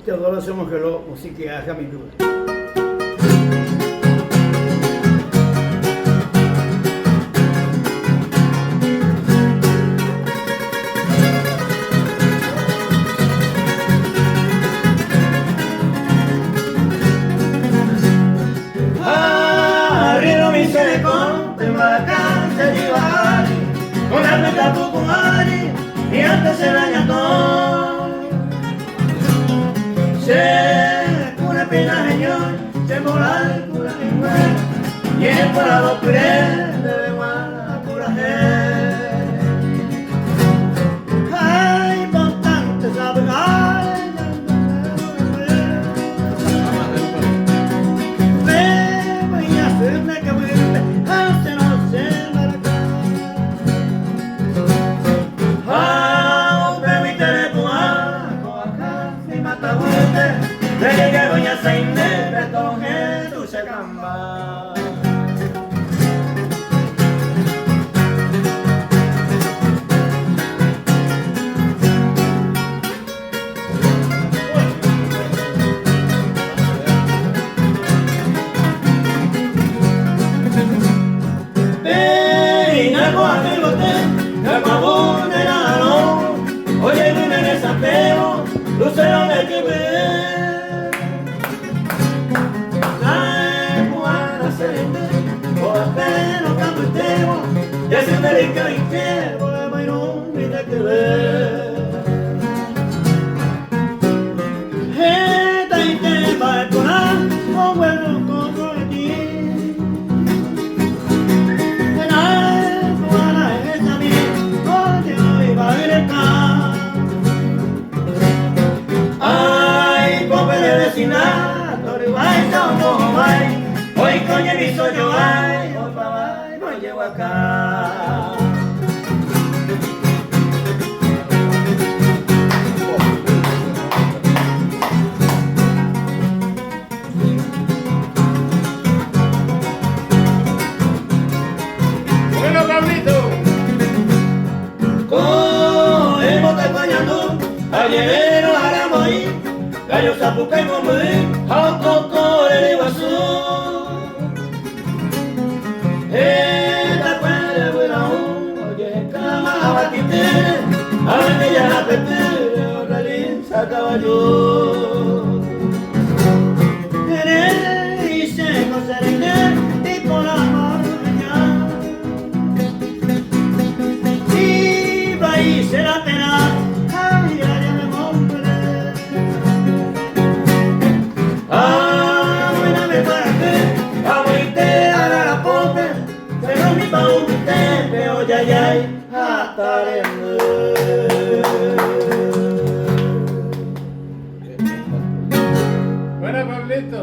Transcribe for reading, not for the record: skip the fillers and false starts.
Teodoro hacemos que lo música haga mi vida. Arriba mi selecón, te vacanze di vari, con la meta pucuari, y antes el año todo. Se cura pena señor, se moral cura mi y el porado pire de guarda cura ay, bastante sabe, ay, voy a hacerme que vuelve, hace no se marca. Ah, permítele tu ajo acá, mi mata de que voy a salir de recoger tu chacamba. Peina con aquel bote, que acabó de nada, oye, viene en el sapeo, lucero de que ver. Ay, Juana Celeste, por pelo camputeo, ya se me dedica al infierno, de Mayrón, mira que ver. Esta y te va a colar, con buenos cosas de ti. Ay, Juana, esta mi, oye, hoy va a ir acá. Ay, pobre de vecina, ay, no, ay, hoy coño mi soy yo, ay, hoy papá, no llego acá. Bueno, Pablito. Con el bote coñando, ayer no haremos ir, gallo zapuca y bombe, a coco el iguazú. Esta cuadra buena oye, cama a batite, a ver que ya la pete, otra linza caballo. Y se conseguiré, y por la marruña. Y va y se la pena, ay, ay, me montaré. Ah, buena me parece, abuelite a la pope, pero mi baúl pero ya, hasta el Bueno, Pablito.